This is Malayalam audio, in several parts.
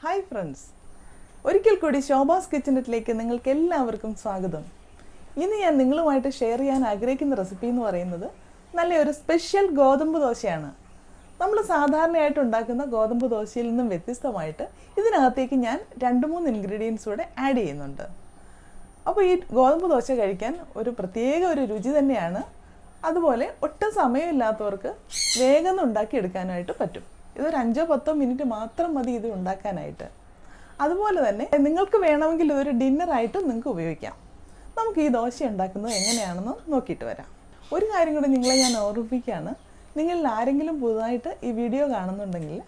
ഹായ് ഫ്രണ്ട്സ്, ഒരിക്കൽ കൂടി ശോഭാസ് കിച്ചണിലേക്ക് നിങ്ങൾക്ക് എല്ലാവർക്കും സ്വാഗതം. ഇന്ന് ഞാൻ നിങ്ങളുമായിട്ട് ഷെയർ ചെയ്യാൻ ആഗ്രഹിക്കുന്ന റെസിപ്പി എന്ന് പറയുന്നത് നല്ലൊരു സ്പെഷ്യൽ ഗോതമ്പ് ദോശയാണ്. നമ്മൾ സാധാരണയായിട്ട് ഉണ്ടാക്കുന്ന ഗോതമ്പ് ദോശയിൽ നിന്നും വ്യത്യസ്തമായിട്ട് ഇതിനകത്തേക്ക് ഞാൻ 2-3 ഇൻഗ്രീഡിയൻസ് കൂടെ ആഡ് ചെയ്യുന്നുണ്ട്. അപ്പോൾ ഈ ഗോതമ്പ് ദോശ കഴിക്കാൻ ഒരു പ്രത്യേക രുചി തന്നെയാണ്. അതുപോലെ ഒട്ടും സമയമില്ലാത്തവർക്ക് വേഗം ഉണ്ടാക്കിയെടുക്കാനായിട്ട് പറ്റും. ഇതൊരു 5-10 മിനിറ്റ് മാത്രം മതി ഇത് ഉണ്ടാക്കാനായിട്ട്. അതുപോലെ തന്നെ നിങ്ങൾക്ക് വേണമെങ്കിൽ ഇതൊരു ഡിന്നറായിട്ട് നിങ്ങൾക്ക് ഉപയോഗിക്കാം. നമുക്ക് ഈ ദോശ ഉണ്ടാക്കുന്നത് എങ്ങനെയാണെന്ന് നോക്കിയിട്ട് വരാം. ഒരു കാര്യം കൂടി നിങ്ങളെ ഞാൻ ഓർമ്മിപ്പിക്കുകയാണ്, നിങ്ങളിൽ ആരെങ്കിലും പുതുതായിട്ട് ഈ വീഡിയോ കാണുന്നുണ്ടെങ്കിൽ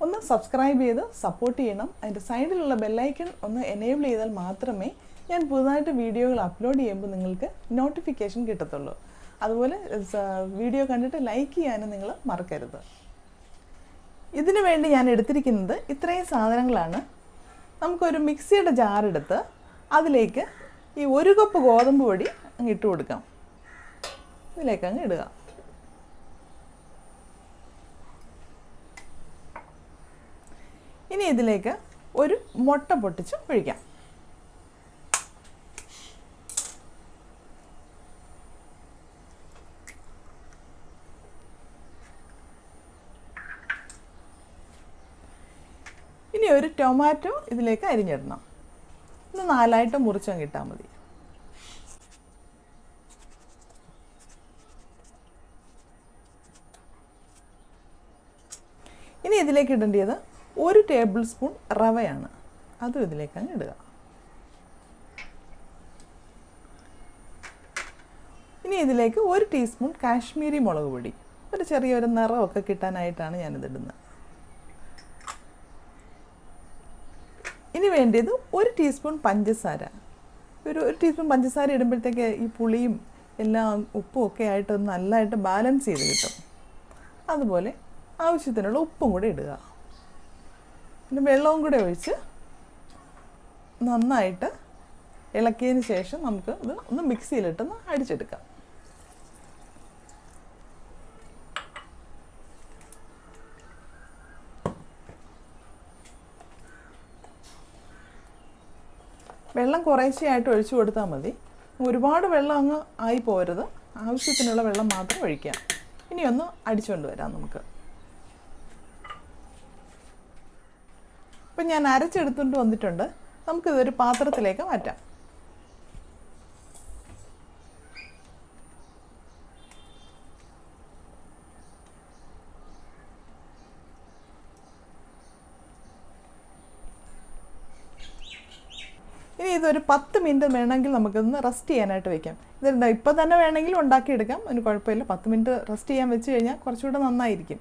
ഒന്ന് സബ്സ്ക്രൈബ് ചെയ്ത് സപ്പോർട്ട് ചെയ്യണം. അതിൻ്റെ സൈഡിലുള്ള ബെല്ലൈക്കൺ ഒന്ന് എനേബിൾ ചെയ്താൽ മാത്രമേ ഞാൻ പുതുതായിട്ട് വീഡിയോകൾ അപ്ലോഡ് ചെയ്യുമ്പോൾ നിങ്ങൾക്ക് നോട്ടിഫിക്കേഷൻ കിട്ടത്തുള്ളൂ. അതുപോലെ വീഡിയോ കണ്ടിട്ട് ലൈക്ക് ചെയ്യാനും നിങ്ങൾ മറക്കരുത്. ഇതിനു വേണ്ടി ഞാൻ എടുത്തിരിക്കുന്നത് ഇത്രയും സാധനങ്ങളാണ്. നമുക്കൊരു മിക്സിയുടെ ജാറെടുത്ത് അതിലേക്ക് ഈ 1 കപ്പ് ഗോതമ്പ് പൊടി അങ്ങ് ഇട്ട് കൊടുക്കാം. ഇതിലേക്ക് അങ്ങ് ഇടുക. ഇനി ഇതിലേക്ക് ഒരു മുട്ട പൊട്ടിച്ച് ഒഴിക്കാം. ഇനി ഒരു ടൊമാറ്റോ ഇതിലേക്ക് അരിഞ്ഞിടണം. ഇത് 4ആയിട്ട് മുറിച്ചങ്ങ് ഇട്ടാൽ മതി. ഇനി ഇതിലേക്ക് ഇടേണ്ടത് 1 ടേബിൾ സ്പൂൺ റവയാണ്. അതും ഇതിലേക്ക് അങ്ങ് ഇടുക. ഇനി ഇതിലേക്ക് 1 ടീസ്പൂൺ കാശ്മീരി മുളക് പൊടി, ഒരു ചെറിയൊരു നിറമൊക്കെ കിട്ടാനായിട്ടാണ് ഞാനിതിടുന്നത്. ഇനി വേണ്ടത് 1 ടീസ്പൂൺ പഞ്ചസാര. ഒരു ടീസ്പൂൺ പഞ്ചസാര ഇടുമ്പോഴത്തേക്ക് ഈ പുളിയും എല്ലാം ഉപ്പും ഒക്കെ ആയിട്ട് നല്ലതായിട്ട് ബാലൻസ് ചെയ്ത് കിട്ടും. അതുപോലെ ആവശ്യത്തിനുള്ള ഉപ്പും കൂടെ ഇടുക. പിന്നെ വെള്ളവും കൂടെ ഒഴിച്ച് നന്നായിട്ട് ഇളക്കിയതിന് ശേഷം നമുക്ക് ഇത് ഒന്ന് മിക്സിയിലിട്ടൊന്ന് അടിച്ചെടുക്കാം. വെള്ളം കുറേശ്ശെയായിട്ട് ഒഴിച്ചു കൊടുത്താൽ മതി. ഒരുപാട് വെള്ളം അങ്ങ് ആയി പോരുത്. ആവശ്യത്തിനുള്ള വെള്ളം മാത്രം ഒഴിക്കാം. ഇനി ഒന്ന് അടിച്ചുകൊണ്ട് വരാം നമുക്ക്. ഇപ്പം ഞാൻ അരച്ചെടുത്തുകൊണ്ട് വന്നിട്ടുണ്ട്. നമുക്കിതൊരു പാത്രത്തിലേക്ക് മാറ്റാം. ഇനി ഇതൊരു 10 മിനിറ്റ് വേണമെങ്കിൽ നമുക്കിതൊന്ന് റെസ്റ്റ് ചെയ്യാനായിട്ട് വയ്ക്കാം. ഇത് ഇപ്പം തന്നെ വേണമെങ്കിൽ ഉണ്ടാക്കിയെടുക്കാം, അതിന് കുഴപ്പമില്ല. 10 മിനിറ്റ് റെസ്റ്റ് ചെയ്യാൻ വെച്ച് കഴിഞ്ഞാൽ കുറച്ചുകൂടെ നന്നായിരിക്കും.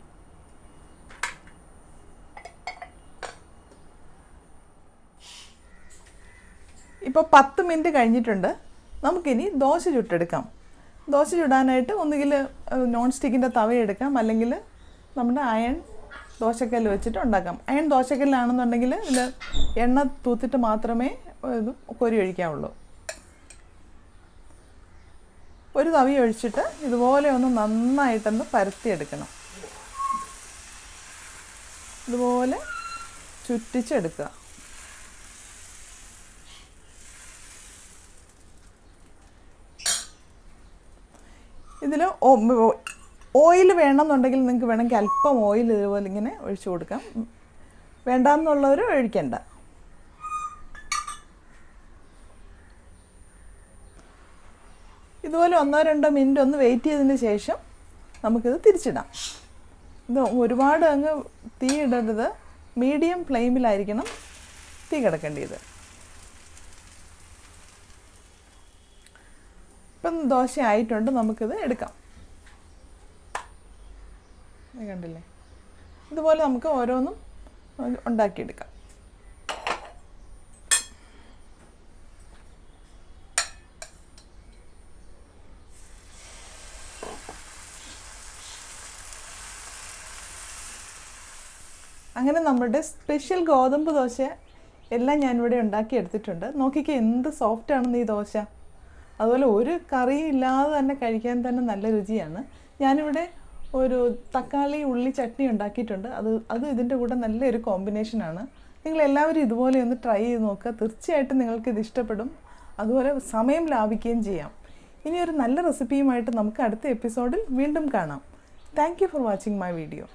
ഇപ്പോൾ 10 മിനിറ്റ് കഴിഞ്ഞിട്ടുണ്ട്. നമുക്കിനി ദോശ ചുട്ടെടുക്കാം. ദോശ ചുടാനായിട്ട് ഒന്നുകിൽ നോൺ സ്റ്റിക്കിൻ്റെ തവ എടുക്കാം, അല്ലെങ്കിൽ നമ്മുടെ അയൺ ദോശക്കല്ല് വെച്ചിട്ട് ഉണ്ടാക്കാം. അയൺ ദോശക്കല്ലാണെന്നുണ്ടെങ്കിൽ ഇതിൽ എണ്ണ തൂത്തിട്ട് മാത്രമേ ഇത് കൊരി ഒഴിക്കാവുള്ളൂ. ഒരു തവി ഒഴിച്ചിട്ട് ഇതുപോലെ ഒന്ന് നന്നായിട്ടൊന്ന് പരത്തിയെടുക്കണം. ഇതുപോലെ ചുറ്റിച്ചെടുക്കുക. ഇതിൽ ഓയിൽ വേണമെന്നുണ്ടെങ്കിൽ നിങ്ങൾക്ക് വേണമെങ്കിൽ അല്പം ഓയിൽ ഇതുപോലെ ഇങ്ങനെ ഒഴിച്ചു കൊടുക്കാം. വേണ്ടാന്നുള്ളവർ ഒഴിക്കണ്ട. ഇതുപോലെ 1-2 മിനിറ്റ് ഒന്ന് വെയിറ്റ് ചെയ്തതിന് ശേഷം നമുക്കിത് തിരിച്ചിടാം. ഇത് ഒരുപാട് അങ്ങ് തീ ഇടരുത്, മീഡിയം ഫ്ലെയിമിലായിരിക്കണം തീ കിടക്കേണ്ടത്. ഇപ്പം ദോശ ആയിട്ടുണ്ട്, നമുക്കിത് എടുക്കാം. കണ്ടില്ലേ, ഇതുപോലെ നമുക്ക് ഓരോന്നും ഉണ്ടാക്കിയെടുക്കാം. അങ്ങനെ നമ്മുടെ സ്പെഷ്യൽ ഗോതമ്പ് ദോശ എല്ലാം ഞാനിവിടെ ഉണ്ടാക്കിയെടുത്തിട്ടുണ്ട്. നോക്കിക്കേ എന്ത് സോഫ്റ്റാണെന്ന് ഈ ദോശ. അതുപോലെ ഒരു കറി ഇല്ലാതെ തന്നെ കഴിക്കാൻ തന്നെ നല്ല രുചിയാണ്. ഞാനിവിടെ ഒരു തക്കാളി ഉള്ളി ചട്നി ഉണ്ടാക്കിയിട്ടുണ്ട്. അത് ഇതിൻ്റെ കൂടെ നല്ലൊരു കോമ്പിനേഷനാണ്. നിങ്ങളെല്ലാവരും ഇതുപോലെ ഒന്ന് ട്രൈ ചെയ്ത് നോക്കുക. തീർച്ചയായിട്ടും നിങ്ങൾക്കിത് ഇഷ്ടപ്പെടും. അതുപോലെ സമയം ലാഭിക്കുകയും ചെയ്യാം. ഇനി ഒരു നല്ല റെസിപ്പിയുമായിട്ട് നമുക്ക് അടുത്ത എപ്പിസോഡിൽ വീണ്ടും കാണാം. Thank you for watching my video.